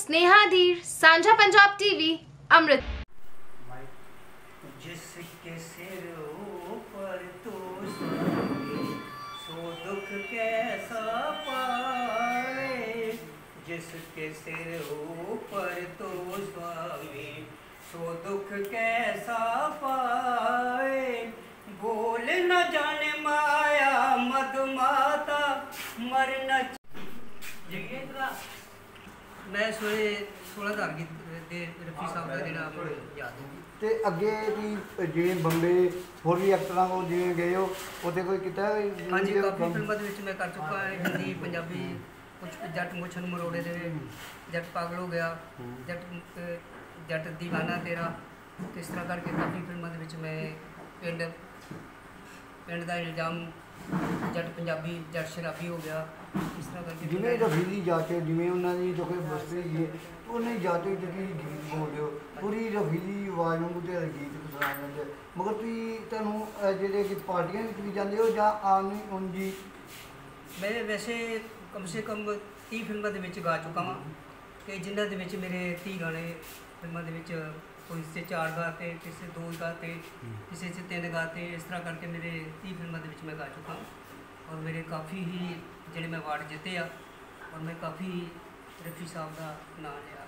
स्नेहा धीर, साझा पंजाब टीवी, अमृत। जिसके सिर ऊपर तो स्वामी सो दुख कैसा पाए, जिसके सिर ऊपर तो स्वामी सो दुख कैसा पाए। बोल न जाने माया मधुमाता मर न मैं सोए 16,000 गीत ਦੇ ਰਫੀ ਸਾਹਿਬ ਦਾ ਜਿਹੜਾ ਯਾਦ ਹੈ। ਤੇ ਅੱਗੇ ਵੀ ਜਿਵੇਂ ਬੰਬੇ ਹੋਰ ਵੀ ਐਕਟਰਾਂ ਕੋਲ ਜਿਵੇਂ ਗਏ ਹੋ ਉੱਥੇ ਕੋਈ ਕੀਤਾ? ਹਾਂਜੀ, ਕਾਫੀ ਫਿਲਮਾਂ ਦੇ ਵਿੱਚ ਮੈਂ ਕਰ ਚੁੱਕਾ ਹਾਂ, ਹਿੰਦੀ ਪੰਜਾਬੀ, ਕੁਝ ਜੱਟ ਮੁੱਛ ਨੂੰ ਮਰੋੜੇ ਦੇ, ਜੱਟ ਪਾਗਲ ਹੋ ਗਿਆ, ਜੱਟ ਦੀਵਾਨਾ ਤੇਰਾ, ਇਸ ਤਰ੍ਹਾਂ ਕਰਕੇ ਕਾਫੀ ਫਿਲਮਾਂ ਦੇ ਵਿੱਚ ਮੈਂ ਪਿੰਡ ਦਾ ਇਲਜ਼ਾਮ, ਜੱਟ ਪੰਜਾਬੀ, ਜੱਟ ਸ਼ਰਾਬੀ ਹੋ ਗਿਆ, ਇਸ ਤਰ੍ਹਾਂ ਕਰਕੇ। ਜਿਵੇਂ ਰਫੀ ਦੀ ਜਾਚ ਜਿਵੇਂ ਉਹਨਾਂ ਦੀ ਜੋ ਕੋਈ ਬਸਤੀ ਗਈ ਉਹਨੇ ਜਾਚ ਵਿੱਚ ਤੁਸੀਂ ਗੀਤ ਬੋਲਦੇ ਹੋ, ਪੂਰੀ ਰਫੀ ਦੀ ਆਵਾਜ਼ ਵਾਂਗੂ ਤੇ ਗੀਤ ਸੁਣਾ ਜਾਂਦੇ, ਮਗਰ ਤੁਸੀਂ ਤੁਹਾਨੂੰ ਜਿਹੜੇ ਕਿ ਪਾਰਟੀਆਂ ਵਿੱਚ ਵੀ ਜਾਂਦੇ ਹੋ ਜਾਂ ਆਮ ਨਹੀਂ ਹੁਣ ਜੀ? ਮੈਂ ਵੈਸੇ ਕਮ ਸੇ ਕਮ 30 ਫਿਲਮਾਂ ਦੇ ਵਿੱਚ ਗਾ ਚੁੱਕਾ ਹਾਂ, ਕਿ ਜਿਨ੍ਹਾਂ ਦੇ ਵਿੱਚ ਮੇਰੇ 30 ਗਾਣੇ ਫਿਲਮਾਂ ਦੇ ਵਿੱਚ ਕੋਈ ਸੇ 4 ਗਾਤੇ, ਕਿਸੇ 2 ਗਾਤੇ, ਕਿਸੇ 'ਚ 3 ਗਾਤੇ, ਇਸ ਤਰ੍ਹਾਂ ਕਰਕੇ ਮੇਰੇ 30 ਫਿਲਮਾਂ ਦੇ ਵਿੱਚ ਮੈਂ ਗਾ ਚੁੱਕਾ ਹਾਂ। ਔਰ ਮੇਰੇ ਕਾਫੀ ਹੀ ਜਿਹੜੇ ਮੈਂ ਅਵਾਰਡ ਜਿੱਤੇ ਆ, ਔਰ ਮੈਂ ਕਾਫੀ ਰਫੀ ਸਾਹਿਬ ਦਾ ਨਾਂ ਲਿਆ,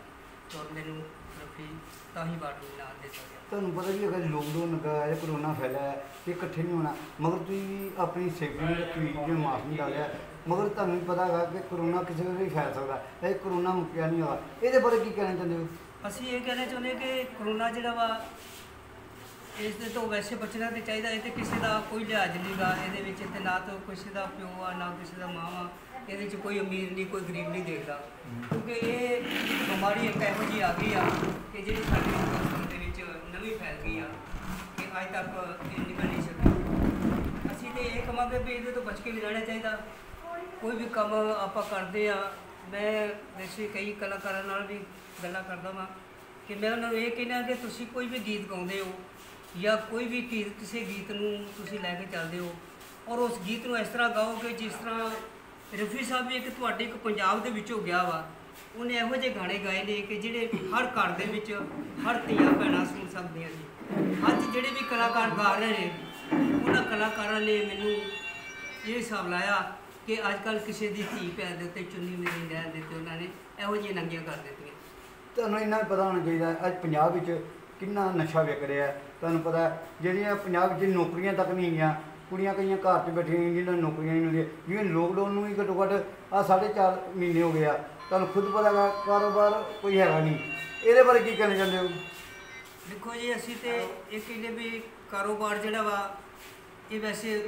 ਔਰ ਮੈਨੂੰ ਰਫੀ ਤਾਂ ਹੀ ਅਵਾਰਡ ਨੂੰ ਨਾਂ ਦਿੱਤਾ ਗਿਆ। ਤੁਹਾਨੂੰ ਪਤਾ ਵੀ ਅਗਰ ਲੋਕਡਾਊਨ ਲੱਗਾ ਹੈ, ਕਰੋਨਾ ਫੈਲਿਆ ਹੈ, ਤੇ ਇਕੱਠੇ ਨਹੀਂ ਹੋਣਾ, ਮਗਰ ਤੁਸੀਂ ਆਪਣੀ ਸੇਫਟੀ ਰੱਖੀ, ਜਿਵੇਂ ਮਾਸਕ ਨਹੀਂ ਡਾਲਿਆ, ਮਗਰ ਤੁਹਾਨੂੰ ਵੀ ਪਤਾ ਹੈਗਾ ਕਿ ਕਰੋਨਾ ਕਿਸੇ ਵੇਲੇ ਵੀ ਫੈਲ ਸਕਦਾ, ਇਹ ਕਰੋਨਾ ਮੁੱਕਿਆ ਨਹੀਂ ਹੋਇਆ, ਇਹਦੇ ਬਾਰੇ ਕੀ ਕਹਿਣਾ ਚਾਹੁੰਦੇ ਹੋ? ਅਸੀਂ ਇਹ ਕਹਿਣਾ ਚਾਹੁੰਦੇ ਕਿ ਕਰੋਨਾ ਜਿਹੜਾ ਵਾ, ਇਸ ਦੇ ਤੋਂ ਵੈਸੇ ਬਚਣਾ ਤਾਂ ਚਾਹੀਦਾ। ਇਹ ਤਾਂ ਕਿਸੇ ਦਾ ਕੋਈ ਲਿਹਾਜ਼ ਨਹੀਂ ਗਾ ਇਹਦੇ ਵਿੱਚ, ਤੇ ਨਾ ਤਾਂ ਕਿਸੇ ਦਾ ਪਿਓ ਆ, ਨਾ ਕਿਸੇ ਦਾ ਮਾਂ ਆ, ਇਹਦੇ 'ਚ ਕੋਈ ਅਮੀਰ ਨਹੀਂ, ਕੋਈ ਗਰੀਬ ਨਹੀਂ ਦੇਖਦਾ, ਕਿਉਂਕਿ ਇਹ ਬਿਮਾਰੀ ਇੱਕ ਇਹੋ ਜਿਹੀ ਆ ਗਈ ਆ ਕਿ ਜਿਹੜੀ ਸਾਡੇ ਹਿੰਦੁਸਤਾਨ ਦੇ ਵਿੱਚ ਨਵੀਂ ਫੈਲ ਗਈ ਆ, ਕਿ ਅੱਜ ਤੱਕ ਇਹ ਨਿਕਲ ਨਹੀਂ ਸਕੀ। ਅਸੀਂ ਤਾਂ ਇਹ ਕਹਾਂਗੇ ਵੀ ਇਹਦੇ ਤੋਂ ਬਚ ਕੇ ਵੀ ਰਹਿਣਾ ਚਾਹੀਦਾ। ਕੋਈ ਵੀ ਕੰਮ ਆਪਾਂ ਕਰਦੇ ਆ, ਮੈਂ ਵੈਸੇ ਕਈ ਕਲਾਕਾਰਾਂ ਨਾਲ ਵੀ ਗੱਲਾਂ ਕਰਦਾ ਵਾਂ ਕਿ ਮੈਂ ਉਹਨਾਂ ਨੂੰ ਇਹ ਕਹਿੰਦਾ ਕਿ ਤੁਸੀਂ ਕੋਈ ਵੀ ਗੀਤ ਗਾਉਂਦੇ ਹੋ ਜਾਂ ਕੋਈ ਵੀ ਕਿਸੇ ਗੀਤ ਨੂੰ ਤੁਸੀਂ ਲੈ ਕੇ ਚੱਲਦੇ ਹੋ, ਔਰ ਉਸ ਗੀਤ ਨੂੰ ਇਸ ਤਰ੍ਹਾਂ ਗਾਓ ਕਿ ਜਿਸ ਤਰ੍ਹਾਂ ਰਫੀ ਸਾਹਿਬ ਵੀ ਇੱਕ ਤੁਹਾਡੇ ਇੱਕ ਪੰਜਾਬ ਦੇ ਵਿੱਚੋਂ ਗਿਆ ਵਾ, ਉਹਨੇ ਇਹੋ ਜਿਹੇ ਗਾਣੇ ਗਾਏ ਨੇ ਕਿ ਜਿਹੜੇ ਹਰ ਘਰ ਦੇ ਵਿੱਚ ਹਰ ਧੀਆਂ ਭੈਣਾਂ ਸੁਣ ਸਕਦੀਆਂ ਨੇ। ਅੱਜ ਜਿਹੜੇ ਵੀ ਕਲਾਕਾਰ ਗਾ ਰਹੇ ਨੇ, ਉਹਨਾਂ ਕਲਾਕਾਰਾਂ ਨੇ ਮੈਨੂੰ ਇਹ ਹਿਸਾਬ ਲਾਇਆ ਕਿ ਅੱਜ ਕੱਲ੍ਹ ਕਿਸੇ ਦੀ ਧੀ ਭੈਣ ਦੇ ਉੱਤੇ ਚੁੰਨੀ ਮੇਰੀ ਲੈਣ ਦੇ ਉੱਤੇ ਉਹਨਾਂ ਨੇ ਇਹੋ ਜਿਹੀਆਂ ਨੰਗੀਆਂ ਕਰ ਦਿੱਤੀਆਂ। ਤੁਹਾਨੂੰ ਇੰਨਾ ਪਤਾ ਹੋਣਾ ਚਾਹੀਦਾ ਅੱਜ ਪੰਜਾਬ ਵਿੱਚ ਕਿੰਨਾ ਨਸ਼ਾ ਵਿਕ ਰਿਹਾ। ਤੁਹਾਨੂੰ ਪਤਾ ਜਿਹੜੀਆਂ ਪੰਜਾਬ ਵਿੱਚ ਨੌਕਰੀਆਂ ਤੱਕ ਨਹੀਂ ਹੈਗੀਆਂ, ਕੁੜੀਆਂ ਕਈਆਂ ਘਰ 'ਚ ਬੈਠੀਆਂ ਜਿਹਨਾਂ ਨੂੰ ਨੌਕਰੀਆਂ ਨਹੀਂ ਮਿਲਦੀਆਂ। ਜਿਵੇਂ ਲੋਕਡਾਊਨ ਨੂੰ ਵੀ ਘੱਟੋ ਘੱਟ ਆਹ 4.5 ਮਹੀਨੇ ਹੋ ਗਏ ਆ, ਤੁਹਾਨੂੰ ਖੁਦ ਪਤਾ ਹੈਗਾ ਕਾਰੋਬਾਰ ਕੋਈ ਹੈਗਾ ਨਹੀਂ, ਇਹਦੇ ਬਾਰੇ ਕੀ ਕਹਿਣਾ ਚਾਹੁੰਦੇ ਹੋ? ਦੇਖੋ ਜੀ, ਅਸੀਂ ਤਾਂ ਇਹ ਕਹਿੰਦੇ ਵੀ ਕਾਰੋਬਾਰ ਜਿਹੜਾ ਵਾ ਇਹ ਵੈਸੇ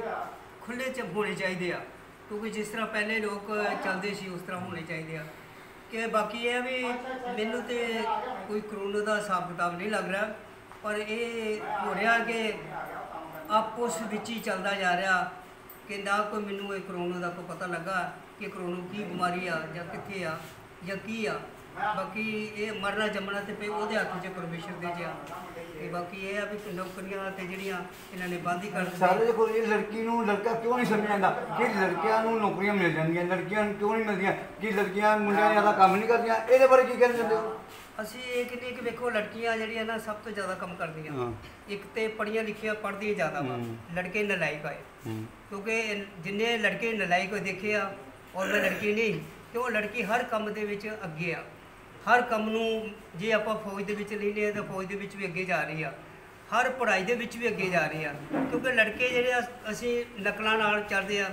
ਖੁੱਲ੍ਹੇ 'ਚ ਹੋਣੇ ਚਾਹੀਦੇ ਆ, ਕਿਉਂਕਿ ਜਿਸ ਤਰ੍ਹਾਂ ਪਹਿਲੇ ਲੋਕ ਚੱਲਦੇ ਸੀ ਉਸ ਤਰ੍ਹਾਂ ਹੋਣੇ ਚਾਹੀਦੇ ਆ। ਕਿ ਬਾਕੀ ਇਹ ਵੀ ਮੈਨੂੰ ਤੇ ਕੋਈ ਕਰੋਨਾ ਦਾ ਹਿਸਾਬ ਕਿਤਾਬ ਨਹੀਂ ਲੱਗ ਰਿਹਾ, ਪਰ ਇਹ ਹੋ ਰਿਹਾ ਕਿ ਆਪਸ ਵਿੱਚ ਹੀ ਚੱਲਦਾ ਜਾ ਰਿਹਾ, ਕਿ ਨਾ ਕੋਈ ਮੈਨੂੰ ਇਹ ਕਰੋਨਾ ਦਾ ਕੋਈ ਪਤਾ ਲੱਗਾ ਕਿ ਕਰੋਨਾ ਕੀ ਬਿਮਾਰੀ ਆ ਜਾਂ ਕਿੱਥੇ ਆ ਜਾਂ ਕੀ ਆ। ਬਾਕੀ ਇਹ ਮਰਨਾ ਜੰਮਣਾ ਤੇ ਪਈ ਉਹਦੇ ਹੱਥ 'ਚ ਪਰਮੇਸ਼ਰ ਦੇ 'ਚ ਆ। ਤੇ ਬਾਕੀ ਇਹ ਆ ਵੀ ਨੌਕਰੀਆਂ ਤੇ ਜਿਹੜੀਆਂ ਇਹਨਾਂ ਨੇ ਬੰਦ ਹੀ ਕਰ ਦਿੱਤੀਆਂ। ਸਾਰੇ ਦੇਖੋ ਇਹ ਲੜਕੀ ਨੂੰ ਲੜਕਾ ਕਿਉਂ ਨਹੀਂ ਸਮਝ ਆਉਂਦਾ ਕਿ ਲੜਕਿਆਂ ਨੂੰ ਨੌਕਰੀਆਂ ਮਿਲ ਜਾਂਦੀਆਂ, ਲੜਕੀਆਂ ਨੂੰ ਕਿਉਂ ਨਹੀਂ ਮਿਲਦੀਆਂ, ਕਿ ਲੜਕੀਆਂ ਮੁੰਡਿਆਂ ਜ਼ਿਆਦਾ ਕੰਮ ਨਹੀਂ ਕਰਦੀਆਂ, ਇਹਦੇ ਬਾਰੇ ਕੀ ਕਹਿਣਾ ਚਾਹੁੰਦੇ ਹੋ? ਅਸੀਂ ਇਹ ਕਹਿੰਦੇ ਕਿ ਵੇਖੋ ਲੜਕੀਆਂ ਜਿਹੜੀਆਂ ਨਾ ਸਭ ਤੋਂ ਜ਼ਿਆਦਾ ਕੰਮ ਕਰਦੀਆਂ। ਇੱਕ ਤੇ ਪੜ੍ਹੀਆਂ ਲਿਖੀਆਂ ਪੜ੍ਹਦੀਆਂ ਜ਼ਿਆਦਾ ਵਾ, ਲੜਕੇ ਨਲਾਇਕ ਆਏ, ਕਿਉਂਕਿ ਜਿੰਨੇ ਲੜਕੇ ਨਲਾਇਕ ਦੇਖੇ ਆ ਔਰ ਮੈਂ ਲੜਕੀ ਨਹੀਂ, ਕਿਉਂ ਲੜਕੀ ਹਰ ਕੰਮ ਦੇ ਵਿੱਚ ਅੱਗੇ ਆ। ਹਰ ਕੰਮ ਨੂੰ ਜੇ ਆਪਾਂ ਫੌਜ ਦੇ ਵਿੱਚ ਲੈਂਦੇ ਹਾਂ ਤਾਂ ਫੌਜ ਦੇ ਵਿੱਚ ਵੀ ਅੱਗੇ ਜਾ ਰਹੀ ਆ, ਹਰ ਪੜ੍ਹਾਈ ਦੇ ਵਿੱਚ ਵੀ ਅੱਗੇ ਜਾ ਰਹੀ ਆ, ਕਿਉਂਕਿ ਲੜਕੇ ਜਿਹੜੇ ਅਸੀਂ ਨਕਲਾਂ ਨਾਲ ਚੱਲਦੇ ਆ,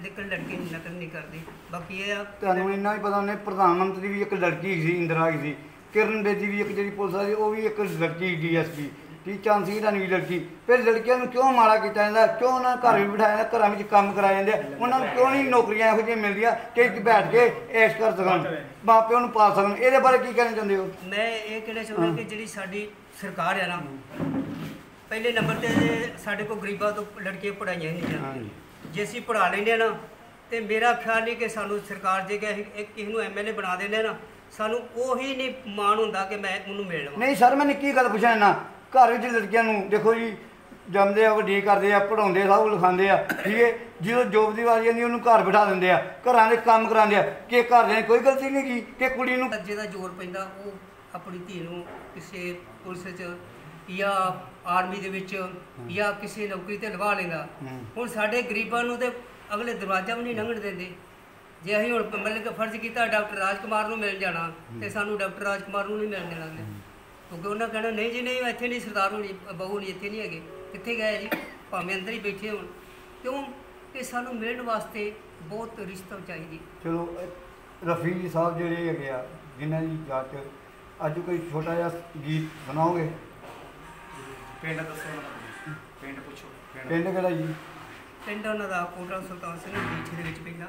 ਲੇਕਿਨ ਲੜਕੀ ਨਕਲ ਨਹੀਂ ਕਰਦੀ। ਬਾਕੀ ਇਹ ਆ ਤੁਹਾਨੂੰ ਇੰਨਾ ਵੀ ਪਤਾ ਉਹਨੇ ਪ੍ਰਧਾਨ ਮੰਤਰੀ ਵੀ ਇੱਕ ਲੜਕੀ ਸੀ, ਇੰਦਰਾ ਸੀ, ਕਿਰਨ ਬੇਦੀ ਵੀ ਇੱਕ ਜਿਹੜੀ ਪੁਲਿਸ ਵਾਲੀ ਉਹ ਵੀ ਇੱਕ ਲੜਕੀ, DSP ਟੀ ਚੰਦ ਸਿੰਘ ਰਾਣੀ ਵੀ ਲੜਕੀ। ਫਿਰ ਲੜਕੀਆਂ ਨੂੰ ਕਿਉਂ ਮਾੜਾ ਕੀਤਾ ਜਾਂਦਾ, ਕਿਉਂ ਉਹਨਾਂ ਘਰ ਵੀ ਬਿਠਾਇਆ ਜਾਂਦਾ, ਘਰਾਂ ਵਿੱਚ ਕੰਮ ਕਰਾਏ ਜਾਂਦੇ, ਉਹਨਾਂ ਨੂੰ ਕਿਉਂ ਨਹੀਂ ਨੌਕਰੀਆਂ ਇਹੋ ਜਿਹੀਆਂ ਮਿਲਦੀਆਂ ਕਿ ਬੈਠ ਕੇ ਐਸ਼ ਕਰ ਸਕਣ, ਮਾਂ ਪਿਓ ਨੂੰ ਪਾਲ ਸਕਣ? ਇਹਦੇ ਬਾਰੇ ਕੀ ਕਹਿਣਾ ਚਾਹੁੰਦੇ ਹੋ? ਮੈਂ ਇਹ ਕਹਿਣਾ ਚਾਹੁੰਦਾ ਕਿ ਜਿਹੜੀ ਸਾਡੀ ਸਰਕਾਰ ਹੈ ਨਾ, ਪਹਿਲੇ ਨੰਬਰ 'ਤੇ ਸਾਡੇ ਕੋਲ ਗਰੀਬਾਂ ਤੋਂ ਲੜਕੀਆਂ ਪੜ੍ਹਾਈਆਂ ਨਹੀਂ ਜਾਂਦੀਆਂ। ਜੇ ਅਸੀਂ ਪੜ੍ਹਾ ਲੈਂਦੇ ਹਾਂ ਨਾ, ਤੇ ਮੇਰਾ ਖਿਆਲ ਨਹੀਂ ਕਿ ਸਾਨੂੰ ਸਰਕਾਰ ਜੇ ਕਿਸੇ ਨੂੰ MLA ਬਣਾ ਦਿੰਦੇ ਨਾ, ਸਾਨੂੰ ਉਹੀ ਨਹੀਂ ਮਾਣ ਹੁੰਦਾ ਕਿ ਮੈਂ ਉਹਨੂੰ ਮਿਲ ਲਵਾਂ। ਨਹੀਂ ਸਰ, ਮੈਂ ਨਿੱਕੀ ਗੱਲ ਪੁੱਛਣਾ ਨਾ, ਘਰ ਵਿੱਚ ਲੜਕੀਆਂ ਨੂੰ ਦੇਖੋ ਜੀ, ਜੰਮਦੇ ਆ ਵੱਡੀ ਕਰਦੇ ਆ ਪੜ੍ਹਾਉਂਦੇ ਸਭ ਲਿਖਾਉਂਦੇ ਆ ਠੀਕ ਹੈ। ਜਦੋਂ ਜੋਬ ਦੀ ਵਾਰੀ ਆਉਂਦੀ ਉਹਨੂੰ ਘਰ ਬਿਠਾ ਦਿੰਦੇ ਆ, ਘਰਾਂ ਦੇ ਕੰਮ ਕਰਾਉਂਦੇ ਆ ਕਿ ਘਰਦਿਆਂ ਦੀ ਕੋਈ ਗਲਤੀ ਨਹੀਂ ਕੀ ਕਿ ਕੁੜੀ ਨੂੰ ਜਿਹਦਾ ਜ਼ੋਰ ਪੈਂਦਾ ਉਹ ਆਪਣੀ ਧੀ ਨੂੰ ਕਿਸੇ ਪੁਲਿਸ 'ਚ ਜਾਂ ਆਰਮੀ ਦੇ ਵਿੱਚ ਜਾਂ ਕਿਸੇ ਨੌਕਰੀ ਤੇ ਲਵਾ ਲੈਂਦਾ। ਹੁਣ ਸਾਡੇ ਗਰੀਬਾਂ ਨੂੰ ਤੇ ਅਗਲੇ ਦਰਵਾਜ਼ਾ ਵੀ ਨਹੀਂ ਲੰਘਣ ਦਿੰਦੇ। ਜੇ ਅਸੀਂ ਹੁਣ ਮਤਲਬ ਕਿ ਫਰਜ਼ ਕੀਤਾ ਡਾਕਟਰ ਰਾਜਕੁਮਾਰ ਨੂੰ ਮਿਲ ਜਾਣਾ ਤੇ ਸਾਨੂੰ ਡਾਕਟਰ ਰਾਜਕੁਮਾਰ ਨੂੰ ਨਹੀਂ ਮਿਲਣ ਦੇਣਾ ਅਗਲੇ, ਕਿਉਂਕਿ ਉਹਨਾਂ ਕਹਿਣਾ ਨਹੀਂ ਜੀ ਨਹੀਂ ਇੱਥੇ ਨਹੀਂ, ਸਰਦਾਰ ਹੋਣੀ ਬਹੂ ਨਹੀਂ ਇੱਥੇ ਨਹੀਂ ਹੈਗੇ, ਕਿੱਥੇ ਗਏ ਜੀ, ਭਾਵੇਂ ਅੰਦਰ ਹੀ ਬੈਠੇ ਹੋਣ। ਕਿਉਂ ਕਿ ਸਾਨੂੰ ਮਿਲਣ ਵਾਸਤੇ ਬਹੁਤ ਰਿਸ਼ਤਾ ਚਾਹੀਦੀ। ਚਲੋ ਰਫੀ ਜੀ ਸਾਹਿਬ ਜਿਹੜੇ ਹੈਗੇ ਆ ਜਿਨ੍ਹਾਂ ਦੀ ਜਾਤ ਅੱਜ ਕੋਈ ਛੋਟਾ ਜਿਹਾ ਗੀਤ ਸੁਣਾਓਗੇ? ਪਿੰਡ ਦੱਸੋ, ਪਿੰਡ ਪੁੱਛੋ। ਪਿੰਡ ਕਿਹੜਾ ਜੀ? ਪਿੰਡ ਉਹਨਾਂ ਦਾ ਕੋਟਲਾ ਸੁਲਤਾਨ ਸਿੰਘ ਡੀਠੇ ਦੇ ਵਿੱਚ ਪੈਂਦਾ।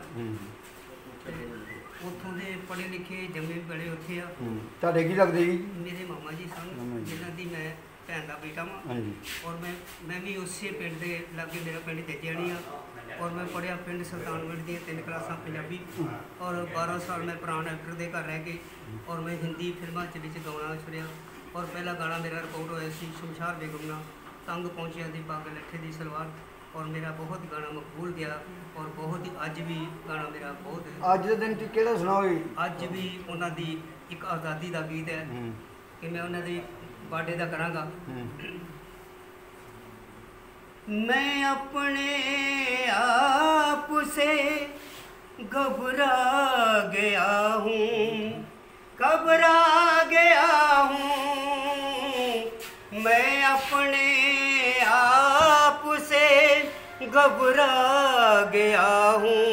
ਉੱਥੋਂ ਦੇ ਪੜ੍ਹੇ ਲਿਖੇ ਜੰਮੇ ਬੜੇ ਉੱਥੇ ਆ। ਤੁਹਾਡੇ ਕੀ ਲੱਗਦੇ ਜੀ? ਮੇਰੇ ਮਾਮਾ ਜੀ ਸਨ, ਜਿਨ੍ਹਾਂ ਦੀ ਮੈਂ ਭੈਣ ਦਾ ਬੇਟਾ ਵਾਂ। ਔਰ ਮੈਂ ਵੀ ਉਸੇ ਪਿੰਡ ਦੇ ਲਾਗੇ, ਮੇਰਾ ਪਿੰਡ ਜੱਜਿਆਣੀ ਆ। ਔਰ ਮੈਂ ਪੜ੍ਹਿਆ ਪਿੰਡ ਸੁਲਤਾਨਗੜ੍ਹ ਦੀਆਂ 3 ਕਲਾਸਾਂ ਪੰਜਾਬੀ। ਔਰ 12 ਸਾਲ ਮੈਂ ਪੁਰਾਣਾ ਐਕਟਰ ਦੇ ਘਰ ਰਹਿ ਕੇ ਔਰ ਮੈਂ ਹਿੰਦੀ ਫਿਲਮਾਂ 'ਚ ਵਿੱਚ ਗਾਉਣਾ ਛੁੜਿਆ। ਔਰ ਪਹਿਲਾ ਗਾਣਾ ਮੇਰਾ ਰਿਕਾਰਡ ਹੋਇਆ ਸੀ ਸ਼ਮਸ਼ਾਰ ਬੇਗਮ ਨਾਲ, ਤੰਗ ਪਹੁੰਚਿਆ ਦੀ ਪੱਗ ਲੱਠੇ ਦੀ ਸਲਵਾਰ। ਔਰ ਮੇਰਾ ਬਹੁਤ ਗਾਣਾ ਮਕਬੂਲ ਗਿਆ ਔਰ ਬਹੁਤ ਹੀ ਅੱਜ ਵੀ ਗਾਣਾ ਮੇਰਾ ਬਹੁਤ। ਅੱਜ ਦੇ ਦਿਨ 'ਚ ਕਿਹੜਾ ਸੁਣਾਓਗੇ? ਅੱਜ ਵੀ ਉਹਨਾਂ ਦੀ ਇੱਕ ਆਜ਼ਾਦੀ ਦਾ ਗੀਤ ਹੈ ਕਿ ਮੈਂ ਉਹਨਾਂ ਦੀ ਬਾਡੇ ਦਾ ਕਰਾਂਗਾ। मैं अपने आप से घबरा गया हूँ, घबरा गया हूँ। मैं अपने आप से घबरा गया हूँ।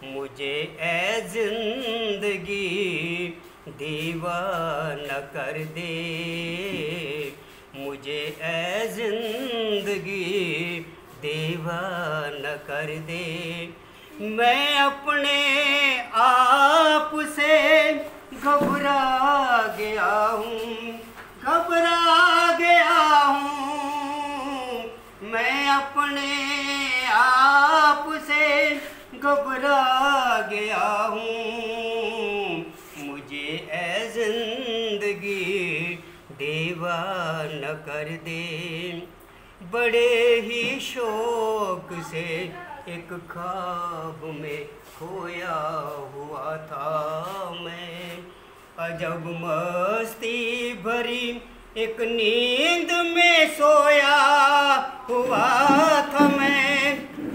मुझे ऐ जिंदगी दीवाना कर दे, मुझे ऐ जिंदगी दीवाना कर दे। मैं अपने आप से घबरा गया हूँ, घबरा गया हूँ। मैं अपने आप से घबरा गया हूँ। मुझे ऐ जिंदगी दीवाना कर दे। बड़े ही शौक से एक ख्वाब में खोया हुआ था मैं, अजब मस्ती भरी एक नींद में सोया हुआ था मैं।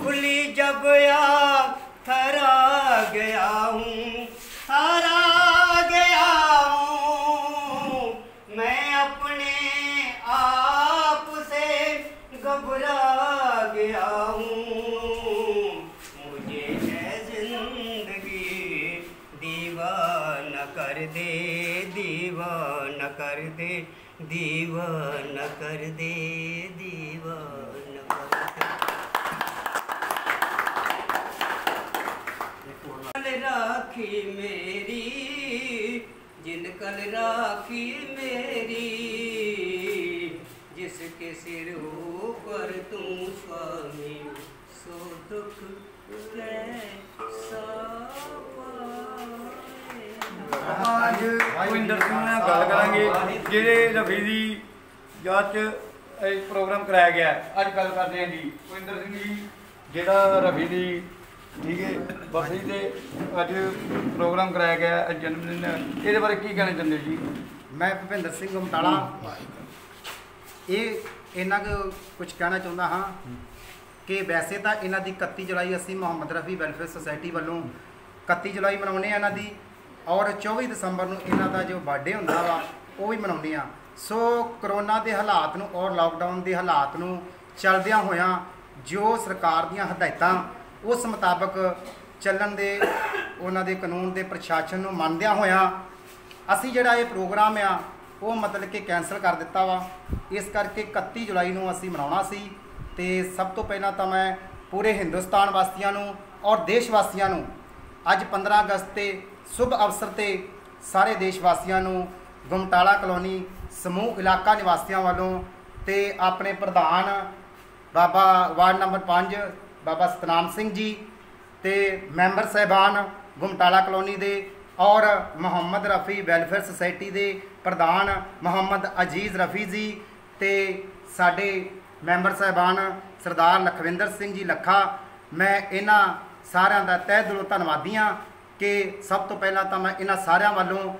खुली जब आँख थरा गया हूँ, थरा गया हूँ। मैं अपने आप से घबरा गया हूँ। मुझे है जिंदगी दीवाना कर दे, दीवाना कर दे, दीवाना कर दे, दीवाना कर दे। राखी मेरी जिन कल राखी मेरी, जिसके सिर ऊपर तू स्वामी, सो दुख कैसा पाए। ਅੱਜ ਭੁਪਿੰਦਰ ਸਿੰਘ ਨਾਲ ਗੱਲ ਕਰਾਂਗੇ ਜਿਹੜੇ ਰਫੀ ਦੀ ਯਾਦ 'ਚ ਇਹ ਪ੍ਰੋਗਰਾਮ ਕਰਾਇਆ ਗਿਆ। ਅੱਜ ਗੱਲ ਕਰਦੇ ਹਾਂ ਜੀ ਭੁਪਿੰਦਰ ਸਿੰਘ ਜੀ, ਜਿਹੜਾ ਰਫੀ ਦੀ ਠੀਕ ਹੈ ਬਰਸੀ ਤੇ ਅੱਜ ਪ੍ਰੋਗਰਾਮ ਕਰਾਇਆ ਗਿਆ, ਅੱਜ ਜਨਮ ਦਿਨ, ਇਹਦੇ ਬਾਰੇ ਕੀ ਕਹਿਣਾ ਚਾਹੁੰਦੇ ਜੀ? ਮੈਂ ਭੁਪਿੰਦਰ ਸਿੰਘ ਗਮਟਾਲਾ ਇਹ ਇਹਨਾਂ ਕੁਝ ਕਹਿਣਾ ਚਾਹੁੰਦਾ ਹਾਂ ਕਿ ਵੈਸੇ ਤਾਂ ਇਹਨਾਂ ਦੀ 31 ਜੁਲਾਈ ਅਸੀਂ ਮੁਹੰਮਦ ਰਫੀ ਵੈਲਫੇਅਰ ਸੁਸਾਇਟੀ ਵੱਲੋਂ 31 ਜੁਲਾਈ ਮਨਾਉਂਦੇ ਆ ਇਹਨਾਂ ਦੀ, ਔਰ 24 ਦਸੰਬਰ ਨੂੰ ਇਹਨਾਂ ਦਾ ਜੋ ਬਰਥਡੇ ਹੁੰਦਾ ਵਾ ਉਹ ਵੀ ਮਨਾਉਂਦੇ ਆ। ਸੋ ਕਰੋਨਾ ਦੇ ਹਾਲਾਤ ਨੂੰ ਔਰ ਲਾਕਡਾਊਨ ਦੇ ਹਾਲਾਤ ਨੂੰ ਚੱਲਦਿਆਂ ਹੋਇਆਂ ਜੋ ਸਰਕਾਰ ਦੀਆਂ ਹਦਾਇਤਾਂ ਉਸ ਮੁਤਾਬਕ ਚੱਲਣ ਦੇ ਉਹਨਾਂ ਦੇ ਕਾਨੂੰਨ ਦੇ ਪ੍ਰਸ਼ਾਸਨ ਨੂੰ ਮੰਨਦਿਆਂ ਹੋਇਆਂ ਅਸੀਂ ਜਿਹੜਾ ਇਹ ਪ੍ਰੋਗਰਾਮ ਆ ਉਹ ਮਤਲਬ ਕਿ ਕੈਂਸਲ ਕਰ ਦਿੱਤਾ ਵਾ। ਇਸ ਕਰਕੇ 31 ਜੁਲਾਈ ਨੂੰ ਅਸੀਂ ਮਨਾਉਣਾ ਸੀ। ਤੇ ਸਭ ਤੋਂ ਪਹਿਲਾਂ ਤਾਂ ਮੈਂ ਪੂਰੇ ਹਿੰਦੁਸਤਾਨ ਵਾਸੀਆਂ ਨੂੰ ਔਰ ਦੇਸ਼ ਵਾਸੀਆਂ ਨੂੰ ਅੱਜ 15 ਅਗਸਤ ਤੇ ਸ਼ੁਭ ਅਵਸਰ ਤੇ ਸਾਰੇ ਦੇਸ਼ ਵਾਸੀਆਂ ਨੂੰ ਗੁਮਟਾਲਾ ਕਲੋਨੀ ਸਮੂਹ ਇਲਾਕਾ ਨਿਵਾਸੀਆਂ ਵੱਲੋਂ ਤੇ ਆਪਣੇ ਪ੍ਰਧਾਨ ਬਾਬਾ ਵਾਰਡ ਨੰਬਰ 5 ਬਾਬਾ ਸਤਨਾਮ ਸਿੰਘ ਜੀ ਤੇ ਮੈਂਬਰ ਸਾਹਿਬਾਨ ਗੁਮਟਾਲਾ ਕਲੋਨੀ ਦੇ ਔਰ ਮੁਹੰਮਦ ਰਫੀ ਵੈਲਫੇਅਰ ਸੁਸਾਇਟੀ ਦੇ ਪ੍ਰਧਾਨ ਮੁਹੰਮਦ ਅਜੀਜ਼ ਰਫੀ ਜੀ ਤੇ ਸਾਡੇ ਮੈਂਬਰ ਸਾਹਿਬਾਨ ਸਰਦਾਰ ਲਖਵਿੰਦਰ ਸਿੰਘ ਜੀ ਲੱਖਾ, ਮੈਂ ਇਹਨਾਂ ਸਾਰਿਆਂ ਦਾ ਤਹਿ ਦਿਲੋਂ ਧੰਨਵਾਦੀ ਹਾਂ ਕਿ ਸਭ ਤੋਂ ਪਹਿਲਾਂ ਤਾਂ ਮੈਂ ਇਹਨਾਂ ਸਾਰਿਆਂ ਵੱਲੋਂ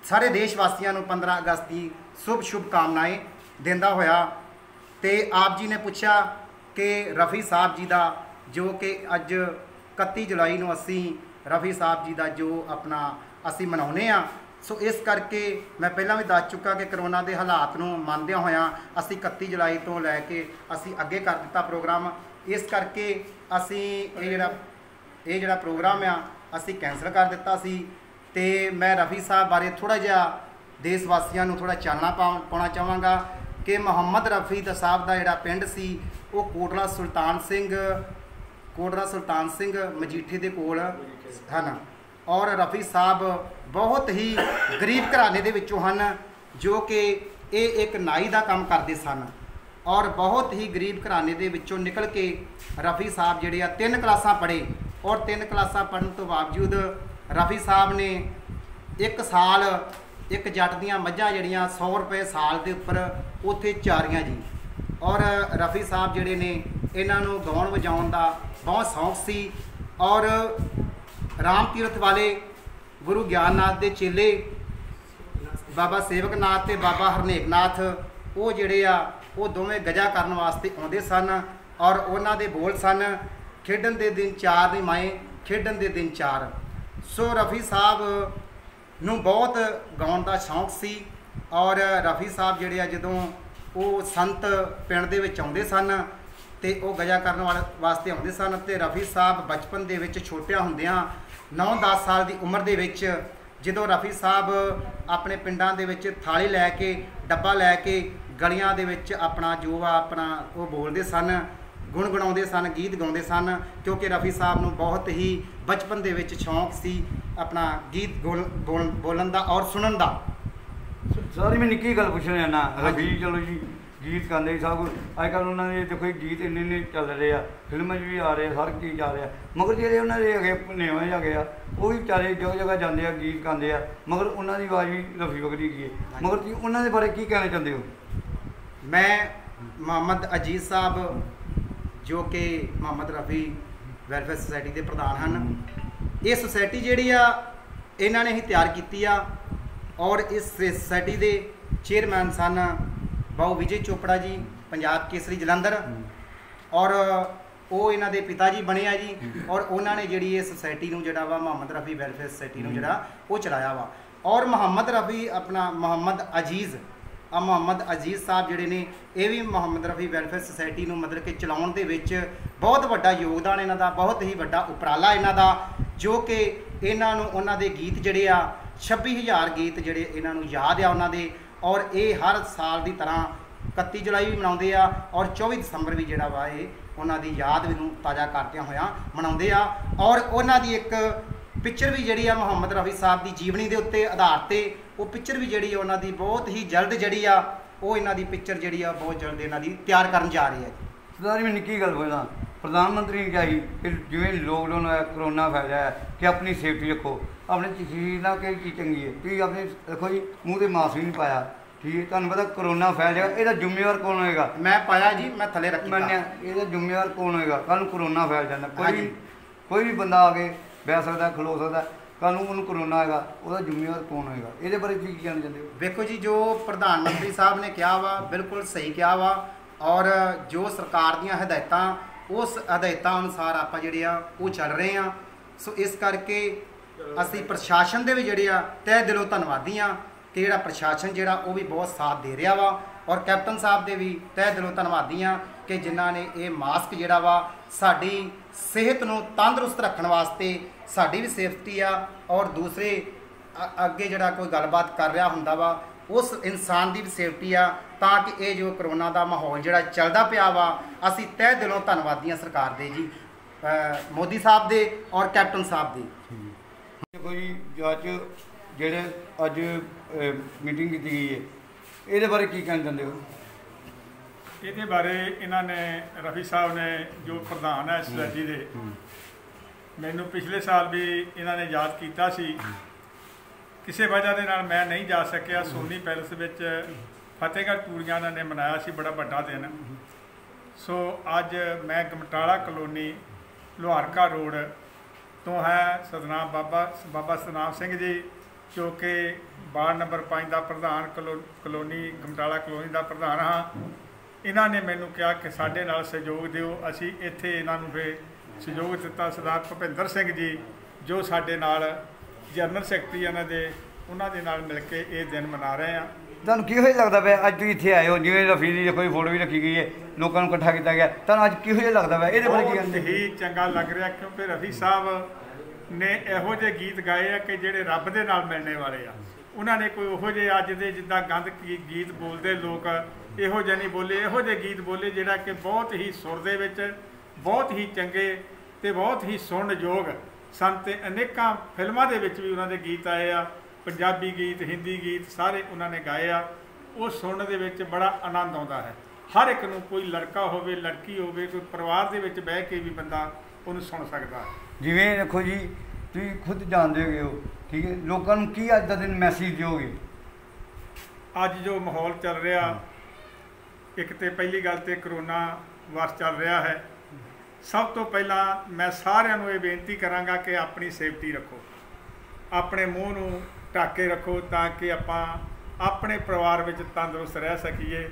ਸਾਰੇ ਦੇਸ਼ ਵਾਸੀਆਂ ਨੂੰ 15 ਅਗਸਤ ਦੀ ਸ਼ੁਭ ਕਾਮਨਾएं ਦਿੰਦਾ ਹੋਇਆ। ਤੇ ਆਪ ਜੀ ਨੇ ਪੁੱਛਿਆ ਕਿ ਰਫੀ ਸਾਹਿਬ ਜੀ ਦਾ ਜੋ ਕਿ ਅੱਜ 31 ਜੁਲਾਈ ਨੂੰ ਅਸੀਂ ਰਫੀ ਸਾਹਿਬ ਜੀ ਦਾ ਜੋ ਆਪਣਾ ਅਸੀਂ ਮਨਾਉਂਦੇ ਹਾਂ, ਸੋ ਇਸ ਕਰਕੇ ਮੈਂ ਪਹਿਲਾਂ ਵੀ ਦੱਸ ਚੁੱਕਾ ਕਿ ਕਰੋਨਾ ਦੇ ਹਾਲਾਤ ਨੂੰ ਮੰਨਦਿਆਂ ਹੋਇਆਂ ਅਸੀਂ 31 ਜੁਲਾਈ ਤੋਂ ਲੈ ਕੇ ਅਸੀਂ ਅੱਗੇ ਕਰ ਦਿੱਤਾ ਪ੍ਰੋਗਰਾਮ। ਇਸ ਕਰਕੇ ਅਸੀਂ ਇਹ ਜਿਹੜਾ ਪ੍ਰੋਗਰਾਮ ਆ ਅਸੀਂ ਕੈਂਸਲ ਕਰ ਦਿੱਤਾ ਸੀ। ਤੇ ਮੈਂ ਰਫੀ ਸਾਹਿਬ ਬਾਰੇ ਥੋੜ੍ਹਾ ਜਿਹਾ ਦੇਸ਼ ਵਾਸੀਆਂ ਨੂੰ ਥੋੜ੍ਹਾ ਚਾਨਣਾ ਪਾਉਣਾ ਚਾਹਾਂਗਾ ਕਿ ਮੁਹੰਮਦ ਰਫੀ ਦਾ ਸਾਹਿਬ ਦਾ ਜਿਹੜਾ ਪਿੰਡ ਸੀ ਉਹ ਕੋਟਲਾ ਸੁਲਤਾਨ ਸਿੰਘ ਮਜੀਠੇ ਦੇ ਕੋਲ ਹਨ। ਔਰ ਰਫੀ ਸਾਹਿਬ ਬਹੁਤ ਹੀ ਗਰੀਬ ਘਰਾਣੇ ਦੇ ਵਿੱਚੋਂ ਹਨ, ਜੋ ਕਿ ਇਹ ਇੱਕ ਨਾਈ ਦਾ ਕੰਮ ਕਰਦੇ ਸਨ। ਔਰ ਬਹੁਤ ਹੀ ਗਰੀਬ ਘਰਾਣੇ ਦੇ ਵਿੱਚੋਂ ਨਿਕਲ ਕੇ ਰਫੀ ਸਾਹਿਬ ਜਿਹੜੇ ਆ 3 ਕਲਾਸਾਂ ਪੜ੍ਹੇ। ਔਰ 3 ਕਲਾਸਾਂ ਪੜ੍ਹਨ ਤੋਂ ਬਾਵਜੂਦ ਰਫੀ ਸਾਹਿਬ ਨੇ 1 ਸਾਲ ਇੱਕ ਜੱਟ ਦੀਆਂ ਮੱਝਾਂ ਜਿਹੜੀਆਂ 100 ਰੁਪਏ ਸਾਲ ਦੇ ਉੱਪਰ ਉੱਥੇ ਚਾਰੀਆਂ ਜੀ। ਔਰ ਰਫੀ ਸਾਹਿਬ ਜਿਹੜੇ ਨੇ ਇਹਨਾਂ ਨੂੰ ਗਾਉਣ ਵਜਾਉਣ ਦਾ ਬਹੁਤ ਸ਼ੌਂਕ ਸੀ। ਔਰ ਰਾਮ ਤੀਰਥ ਵਾਲੇ ਗੁਰੂ ਗਿਆਨਨਾਥ ਦੇ ਚੇਲੇ ਬਾਬਾ ਸੇਵਕ ਨਾਥ ਤੇ ਬਾਬਾ ਹਰਨੇਕ ਨਾਥ ਉਹ ਜਿਹੜੇ ਆ ਉਹ ਦੋਵੇਂ ਗਜਾ ਕਰਨ ਵਾਸਤੇ ਆਉਂਦੇ ਸਨ। ਔਰ ਉਹਨਾਂ ਦੇ ਬੋਲ ਸਨ, ਖੇਡਣ ਦੇ ਦਿਨ 4 ਨਹੀਂ ਮਾਏ, ਖੇਡਣ ਦੇ ਦਿਨ 4। ਸੋ ਰਫੀ ਸਾਹਿਬ ਨੂੰ ਬਹੁਤ ਗਾਉਣ ਦਾ ਸ਼ੌਂਕ ਸੀ। ਔਰ ਰਫੀ ਸਾਹਿਬ ਜਿਹੜੇ ਆ ਜਦੋਂ ਉਹ ਸੰਤ ਪਿੰਡ ਦੇ ਵਿੱਚ ਆਉਂਦੇ ਸਨ ਤੇ ਉਹ ਗਜਾ ਕਰਨ ਵਾਸਤੇ ਆਉਂਦੇ ਸਨ। ਤੇ ਰਫੀ ਸਾਹਿਬ ਬਚਪਨ ਦੇ ਵਿੱਚ ਛੋਟਿਆਂ ਹੁੰਦਿਆਂ 9-10 ਸਾਲ ਦੀ ਉਮਰ ਦੇ ਵਿੱਚ ਜਦੋਂ ਰਫੀ ਸਾਹਿਬ ਆਪਣੇ ਪਿੰਡਾਂ ਦੇ ਵਿੱਚ ਥਾਲੀ ਲੈ ਕੇ ਡੱਬਾ ਲੈ ਕੇ ਗਲੀਆਂ ਦੇ ਵਿੱਚ ਆਪਣਾ ਜੋ ਆਪਣਾ ਉਹ ਬੋਲਦੇ ਸਨ, ਗੁਣਗੁਣਾਉਂਦੇ ਸਨ, ਗੀਤ ਗਾਉਂਦੇ ਸਨ, ਕਿਉਂਕਿ ਰਫੀ ਸਾਹਿਬ ਨੂੰ ਬਹੁਤ ਹੀ ਬਚਪਨ ਦੇ ਵਿੱਚ ਸ਼ੌਂਕ ਸੀ ਆਪਣਾ ਗੀਤ ਬੋਲਣ ਦਾ ਔਰ ਸੁਣਨ ਦਾ। ਸਾਰੀ ਮੈਂ ਨਿੱਕੀ ਗੱਲ ਪੁੱਛਣ ਜਾਣਾ। ਰਫੀ ਚਲੋ ਜੀ ਗੀਤ ਗਾਉਂਦੇ ਸਭ ਕੁਝ ਅੱਜ ਕੱਲ੍ਹ ਉਹਨਾਂ ਦੇ ਦੇਖੋ ਗੀਤ ਇੰਨੇ ਚੱਲ ਰਹੇ ਆ, ਫਿਲਮਾਂ 'ਚ ਵੀ ਆ ਰਹੇ ਆ, ਹਰ ਚੀਜ਼ ਆ ਰਿਹਾ। ਮਗਰ ਜਿਹੜੇ ਉਹਨਾਂ ਦੇ ਹੈਗੇ ਨੇਵਾਂ ਹੈਗੇ ਆ ਉਹ ਵੀ ਵਿਚਾਰੇ ਜੋ ਜਗ੍ਹਾ ਜਾਂਦੇ ਆ ਗੀਤ ਗਾਉਂਦੇ ਆ, ਮਗਰ ਉਹਨਾਂ ਦੀ ਆਵਾਜ਼ ਵੀ ਰਫੀ ਵਗਰੀ ਗਈ ਹੈ। ਮਗਰ ਤੁਸੀਂ ਉਹਨਾਂ ਦੇ ਬਾਰੇ ਕੀ ਕਹਿਣਾ ਚਾਹੁੰਦੇ ਹੋ? ਮੈਂ ਮੁਹੰਮਦ ਅਜੀਜ਼ ਸਾਹਿਬ ਜੋ ਕਿ ਮੁਹੰਮਦ ਰਫੀ ਵੈਲਫੇਅਰ ਸੁਸਾਇਟੀ ਦੇ ਪ੍ਰਧਾਨ ਹਨ, ਇਹ ਸੁਸਾਇਟੀ ਜਿਹੜੀ ਆ ਇਹਨਾਂ ਨੇ ਹੀ ਤਿਆਰ ਕੀਤੀ ਆ। ਔਰ ਇਸ ਸੁਸਾਇਟੀ ਦੇ ਚੇਅਰਮੈਨ ਸਨ ਬਾਊ ਵਿਜੇ ਚੋਪੜਾ ਜੀ, ਪੰਜਾਬ ਕੇਸਰੀ ਜਲੰਧਰ। ਔਰ ਉਹ ਇਹਨਾਂ ਦੇ ਪਿਤਾ ਜੀ ਬਣੇ ਆ ਜੀ। ਔਰ ਉਹਨਾਂ ਨੇ ਜਿਹੜੀ ਇਹ ਸੁਸਾਇਟੀ ਨੂੰ ਜਿਹੜਾ ਵਾ ਮੁਹੰਮਦ ਰਫੀ ਵੈਲਫੇਅਰ ਸੁਸਾਇਟੀ ਨੂੰ ਜਿਹੜਾ ਉਹ ਚਲਾਇਆ ਵਾ। ਔਰ ਮੁਹੰਮਦ ਰਫੀ ਆਪਣਾ ਮੁਹੰਮਦ ਅਜੀਜ਼ ਸਾਹਿਬ ਜਿਹੜੇ ਨੇ ਇਹ ਵੀ ਮੁਹੰਮਦ ਰਫੀ ਵੈਲਫੇਅਰ ਸੁਸਾਇਟੀ ਨੂੰ ਮਤਲਬ ਕਿ ਚਲਾਉਣ ਦੇ ਵਿੱਚ ਬਹੁਤ ਵੱਡਾ ਯੋਗਦਾਨ ਇਹਨਾਂ ਦਾ, ਬਹੁਤ ਹੀ ਵੱਡਾ ਉਪਰਾਲਾ ਇਹਨਾਂ ਦਾ, ਜੋ ਕਿ ਇਹਨਾਂ ਨੂੰ ਉਹਨਾਂ ਦੇ ਗੀਤ ਜਿਹੜੇ ਆ 26,000 ਗੀਤ ਜਿਹੜੇ ਇਹਨਾਂ ਨੂੰ ਯਾਦ ਆ ਉਹਨਾਂ ਦੇ। ਔਰ ਇਹ ਹਰ ਸਾਲ ਦੀ ਤਰ੍ਹਾਂ 31 ਜੁਲਾਈ ਵੀ ਮਨਾਉਂਦੇ ਆ ਔਰ 24 ਦਸੰਬਰ ਵੀ ਜਿਹੜਾ ਵਾ ਇਹ ਉਹਨਾਂ ਦੀ ਯਾਦ ਨੂੰ ਤਾਜ਼ਾ ਕਰਦਿਆਂ ਹੋਇਆਂ ਮਨਾਉਂਦੇ ਆ। ਔਰ ਉਹਨਾਂ ਦੀ ਇੱਕ ਪਿਕਚਰ ਵੀ ਜਿਹੜੀ ਆ ਮੁਹੰਮਦ ਰਫੀ ਸਾਹਿਬ ਦੀ ਜੀਵਨੀ ਦੇ ਉੱਤੇ ਆਧਾਰ ਤੇ ਉਹ ਪਿਕਚਰ ਵੀ ਜਿਹੜੀ ਉਹਨਾਂ ਦੀ ਬਹੁਤ ਹੀ ਜਲਦ ਜਿਹੜੀ ਆ ਉਹ ਇਹਨਾਂ ਦੀ ਪਿਕਚਰ ਜਿਹੜੀ ਆ ਬਹੁਤ ਜਲਦ ਇਹਨਾਂ ਦੀ ਤਿਆਰ ਕਰਨ ਜਾ ਰਹੀ ਹੈ ਜੀ। ਸਰਦਾਰ ਮੈਂ ਨਿੱਕੀ ਗੱਲ ਬੋਲਦਾ, ਪ੍ਰਧਾਨ ਮੰਤਰੀ ਨੇ ਕਿਹਾ ਸੀ ਕਿ ਜਿਵੇਂ ਲੋਕਡਾਊਨ ਹੋਇਆ, ਕਰੋਨਾ ਫੈਲਿਆ ਹੈ ਕਿ ਆਪਣੀ ਸੇਫਟੀ ਰੱਖੋ, ਆਪਣੇ ਸਰੀਰ ਨਾਲ ਕਿਹੜੀ ਚੀਜ਼ ਚੰਗੀ ਹੈ। ਤੁਸੀਂ ਆਪਣੇ ਦੇਖੋ ਜੀ ਮੂੰਹ 'ਤੇ ਮਾਸਕ ਵੀ ਨਹੀਂ ਪਾਇਆ, ਠੀਕ ਹੈ, ਤੁਹਾਨੂੰ ਪਤਾ ਕਰੋਨਾ ਫੈਲ ਜਾਏਗਾ, ਇਹਦਾ ਜ਼ਿੰਮੇਵਾਰ ਕੌਣ ਹੋਏਗਾ? ਮੈਂ ਪਾਇਆ ਜੀ, ਮੈਂ ਥੱਲੇ ਰੱਖੀ ਮੰਨਿਆ, ਇਹਦਾ ਜ਼ਿੰਮੇਵਾਰ ਕੌਣ ਹੋਏਗਾ? ਕੱਲ੍ਹ ਨੂੰ ਕਰੋਨਾ ਫੈਲ ਜਾਂਦਾ, ਕੋਈ ਵੀ ਬੰਦਾ ਆ ਕੇ ਬਹਿ ਸਕਦਾ, ਖਲੋ ਸਕਦਾ, ਕੱਲ੍ਹ ਨੂੰ ਉਹਨੂੰ ਕਰੋਨਾ ਆਏਗਾ, ਉਹਦਾ ਜ਼ਿੰਮੇਵਾਰ ਕੌਣ ਹੋਏਗਾ? ਇਹਦੇ ਬਾਰੇ ਕੀ ਕਹਿਣਾ ਚਾਹੁੰਦੇ ਹੋ? ਵੇਖੋ ਜੀ, ਜੋ ਪ੍ਰਧਾਨ ਮੰਤਰੀ ਸਾਹਿਬ ਨੇ ਕਿਹਾ ਵਾ ਬਿਲਕੁਲ ਸਹੀ ਕਿਹਾ ਵਾ। ਔਰ ਜੋ ਸਰਕਾਰ ਦੀਆਂ ਹਦਾਇਤਾਂ ਉਸ ਹਦਾਇਤਾਂ ਅਨੁਸਾਰ ਆਪਾਂ ਜਿਹੜੇ ਆ ਉਹ ਚੱਲ ਰਹੇ ਆ। ਸੋ ਇਸ ਕਰਕੇ ਅਸੀਂ ਪ੍ਰਸ਼ਾਸਨ ਦੇ ਵੀ ਜਿਹੜੇ ਆ ਤਹਿ ਦਿਲੋਂ ਧੰਨਵਾਦੀ ਆ ਕਿ ਜਿਹੜਾ ਪ੍ਰਸ਼ਾਸਨ ਜਿਹੜਾ ਉਹ ਵੀ ਬਹੁਤ ਸਾਥ ਦੇ ਰਿਹਾ ਵਾ। ਔਰ ਕੈਪਟਨ ਸਾਹਿਬ ਦੇ ਵੀ ਤਹਿ ਦਿਲੋਂ ਧੰਨਵਾਦੀ ਆ ਕਿ ਜਿਨ੍ਹਾਂ ਨੇ ਇਹ ਮਾਸਕ ਜਿਹੜਾ ਵਾ ਸਾਡੀ ਸਿਹਤ ਨੂੰ ਤੰਦਰੁਸਤ ਰੱਖਣ ਵਾਸਤੇ, ਸਾਡੀ ਵੀ ਸੇਫਟੀ ਆ ਔਰ ਦੂਸਰੇ ਅੱਗੇ ਜਿਹੜਾ ਕੋਈ ਗੱਲਬਾਤ ਕਰ ਰਿਹਾ ਹੁੰਦਾ ਵਾ ਉਸ ਇਨਸਾਨ ਦੀ ਵੀ ਸੇਫਟੀ ਆ, ਤਾਂ ਕਿ ਇਹ ਜੋ ਕਰੋਨਾ ਦਾ ਮਾਹੌਲ ਜਿਹੜਾ ਚੱਲਦਾ ਪਿਆ ਵਾ, ਅਸੀਂ ਤਹਿ ਦਿਲੋਂ ਧੰਨਵਾਦੀ ਆ ਸਰਕਾਰ ਦੇ ਜੀ, ਮੋਦੀ ਸਾਹਿਬ ਦੇ ਔਰ ਕੈਪਟਨ ਸਾਹਿਬ ਦੇ। ਦੇਖੋ ਜੀ, ਅੱਜ ਜਿਹੜੇ ਅੱਜ ਮੀਟਿੰਗ ਕੀਤੀ ਗਈ ਹੈ ਇਹਦੇ ਬਾਰੇ ਕੀ ਕਹਿਣਾ ਚਾਹੁੰਦੇ ਹੋ? ਇਹਦੇ ਬਾਰੇ ਇਹਨਾਂ ਨੇ ਰਫੀ ਸਾਹਿਬ ਨੇ ਜੋ ਪ੍ਰਧਾਨ ਹੈ ਸੁਸਾਇਟੀ ਦੇ, ਮੈਨੂੰ ਪਿਛਲੇ ਸਾਲ ਵੀ ਇਹਨਾਂ ਨੇ ਯਾਦ ਕੀਤਾ ਸੀ। ਕਿਸੇ ਵਜ੍ਹਾ ਦੇ ਨਾਲ ਮੈਂ ਨਹੀਂ ਜਾ ਸਕਿਆ। ਸੋਨੀ ਪੈਲਸ ਵਿੱਚ ਫਤਿਹਗੜ੍ਹ ਤੂੜੀਆਂ ਇਹਨਾਂ ਨੇ ਮਨਾਇਆ ਸੀ ਬੜਾ ਵੱਡਾ ਦਿਨ। ਸੋ ਅੱਜ ਮੈਂ ਗਮਟਾਲਾ ਕਲੋਨੀ ਲੁਹਾਰਕਾ ਰੋਡ ਤੋਂ ਹੈ ਸਤਨਾਮ ਬਾਬਾ ਸਤਨਾਮ ਸਿੰਘ ਜੀ, ਜੋ ਕਿ ਵਾਰਡ ਨੰਬਰ 5 ਦਾ ਪ੍ਰਧਾਨ ਕਲੋਨੀ ਗਮਟਾਲਾ ਕਲੋਨੀ ਦਾ ਪ੍ਰਧਾਨ ਹਾਂ। ਇਹਨਾਂ ਨੇ ਮੈਨੂੰ ਕਿਹਾ ਕਿ ਸਾਡੇ ਨਾਲ ਸਹਿਯੋਗ ਦਿਓ। ਅਸੀਂ ਇੱਥੇ ਇਹਨਾਂ ਨੂੰ ਫਿਰ ਸਹਿਯੋਗ ਦਿੱਤਾ। ਸਰਦਾਰ ਭੁਪਿੰਦਰ ਸਿੰਘ ਜੀ ਜੋ ਸਾਡੇ ਨਾਲ ਜਨਰਲ ਸੈਕਟਰੀ ਉਹਨਾਂ ਦੇ ਨਾਲ ਮਿਲ ਕੇ ਇਹ ਦਿਨ ਮਨਾ ਰਹੇ ਹਾਂ। ਤੁਹਾਨੂੰ ਕਿਹੋ ਜਿਹਾ ਲੱਗਦਾ ਪਿਆ ਅੱਜ ਤੁਸੀਂ ਇੱਥੇ ਆਏ ਹੋ, ਜਿਵੇਂ ਰਫੀ ਦੀ ਕੋਈ ਫੋਟੋ ਵੀ ਰੱਖੀ ਗਈ ਹੈ, ਲੋਕਾਂ ਨੂੰ ਇਕੱਠਾ ਕੀਤਾ ਗਿਆ, ਤੁਹਾਨੂੰ ਅੱਜ ਕਿਹੋ ਜਿਹਾ ਲੱਗਦਾ ਪਿਆ ਇਹਦੇ ਬਾਰੇ ਕੀ ਬਹੁਤ ਕਹਿੰਦੇ? ਹੀ ਚੰਗਾ ਲੱਗ ਰਿਹਾ, ਕਿਉਂਕਿ ਰਫੀ ਸਾਹਿਬ ਨੇ ਇਹੋ ਜਿਹੇ ਗੀਤ ਗਾਏ ਆ ਕਿ ਜਿਹੜੇ ਰੱਬ ਦੇ ਨਾਲ ਮਿਲਣੇ ਵਾਲੇ ਆ। ਉਹਨਾਂ ਨੇ ਕੋਈ ਉਹੋ ਜਿਹੇ ਅੱਜ ਦੇ ਜਿੱਦਾਂ ਗੰਦ ਗੀਤ ਬੋਲਦੇ ਲੋਕ ਇਹੋ ਜਿਹੇ ਨਹੀਂ ਬੋਲੇ, ਇਹੋ ਜਿਹੇ ਗੀਤ ਬੋਲੇ ਜਿਹੜਾ ਕਿ ਬਹੁਤ ਹੀ ਸੁਰ ਦੇ ਵਿੱਚ ਬਹੁਤ ਹੀ ਚੰਗੇ ਤੇ ਬਹੁਤ ਹੀ ਸੁਣਨਯੋਗ ਸਨ। ਤੇ ਅਨੇਕਾਂ ਫਿਲਮਾਂ ਦੇ ਵਿੱਚ ਵੀ ਉਹਨਾਂ ਦੇ ਗੀਤ ਆਏ ਆ, ਪੰਜਾਬੀ ਗੀਤ, ਹਿੰਦੀ ਗੀਤ ਸਾਰੇ ਉਹਨਾਂ ਨੇ ਗਾਏ ਆ। ਉਹ ਸੁਣਨ ਦੇ ਵਿੱਚ ਬੜਾ ਆਨੰਦ ਆਉਂਦਾ ਹੈ। ਹਰ ਇੱਕ ਨੂੰ, ਕੋਈ ਲੜਕਾ ਹੋਵੇ ਲੜਕੀ ਹੋਵੇ, ਕੋਈ ਪਰਿਵਾਰ ਦੇ ਵਿੱਚ ਬਹਿ ਕੇ ਵੀ ਬੰਦਾ ਉਹਨੂੰ ਸੁਣ ਸਕਦਾ। ਜਿਵੇਂ ਦੇਖੋ ਜੀ ਤੁਸੀਂ ਖੁਦ ਜਾਣਦੇ ਹੈਗੇ ਹੋ, ਠੀਕ ਹੈ, ਲੋਕਾਂ ਨੂੰ ਕੀ ਅੱਜ ਦਾ ਦਿਨ ਮੈਸੇਜ ਦਿਓਗੇ? ਅੱਜ ਜੋ ਮਾਹੌਲ ਚੱਲ ਰਿਹਾ, ਇੱਕ ਤੇ ਪਹਿਲੀ ਗੱਲ ਤੇ ਕਰੋਨਾ ਵਾਇਰਸ ਚੱਲ ਰਿਹਾ ਹੈ। ਸਭ ਤੋਂ ਪਹਿਲਾਂ ਮੈਂ ਸਾਰਿਆਂ ਨੂੰ ਇਹ ਬੇਨਤੀ ਕਰਾਂਗਾ ਕਿ ਆਪਣੀ ਸੇਫਟੀ ਰੱਖੋ, ਆਪਣੇ ਮੂੰਹ ਨੂੰ ਢੱਕ ਕੇ ਰੱਖੋ, ਤਾਂ ਕਿ ਆਪਾਂ ਆਪਣੇ ਪਰਿਵਾਰ ਵਿੱਚ ਤੰਦਰੁਸਤ ਰਹਿ ਸਕੀਏ,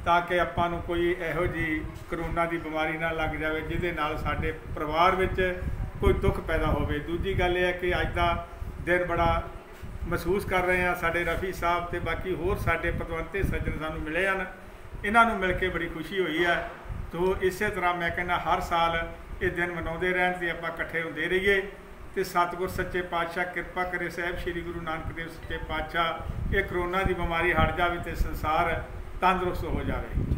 ਤਾਂ ਕਿ ਆਪਾਂ ਨੂੰ ਕੋਈ ਇਹੋ ਜਿਹੀ ਕਰੋਨਾ ਦੀ ਬਿਮਾਰੀ ਨਾ ਲੱਗ ਜਾਵੇ ਜਿਹਦੇ ਨਾਲ ਸਾਡੇ ਪਰਿਵਾਰ ਵਿੱਚ ਕੋਈ ਦੁੱਖ ਪੈਦਾ ਹੋਵੇ। ਦੂਜੀ ਗੱਲ ਇਹ ਹੈ ਕਿ ਅੱਜ ਦਾ ਦਿਨ ਬੜਾ ਮਹਿਸੂਸ ਕਰ ਰਹੇ ਹਾਂ। ਸਾਡੇ ਰਫੀ ਸਾਹਿਬ ਤੇ ਬਾਕੀ ਹੋਰ ਸਾਡੇ ਪਤਵੰਤੇ ਸੱਜਣ ਸਾਨੂੰ ਮਿਲੇ ਹਨ, ਇਹਨਾਂ ਨੂੰ ਮਿਲ ਕੇ ਬੜੀ ਖੁਸ਼ੀ ਹੋਈ ਹੈ। ਤੋ ਇਸੇ ਤਰ੍ਹਾਂ ਮੈਂ ਕਹਿੰਦਾ ਹਰ ਸਾਲ ਇਹ ਦਿਨ ਮਨਾਉਂਦੇ ਰਹਿਣ ਤੇ ਆਪਾਂ ਇਕੱਠੇ ਹੁੰਦੇ ਰਹੀਏ, ਤੇ ਸਤਿਗੁਰ ਸੱਚੇ ਪਾਤਸ਼ਾਹ ਕਿਰਪਾ ਕਰੇ, ਸਾਹਿਬ ਸ੍ਰੀ ਗੁਰੂ ਨਾਨਕ ਦੇਵ ਸੱਚੇ ਪਾਤਸ਼ਾਹ ਇਹ ਕਰੋਨਾ ਦੀ ਬਿਮਾਰੀ ਹਟ ਜਾਵੇ ਤੇ ਸੰਸਾਰ ਤੰਦਰੁਸਤ ਹੋ ਜਾਵੇ।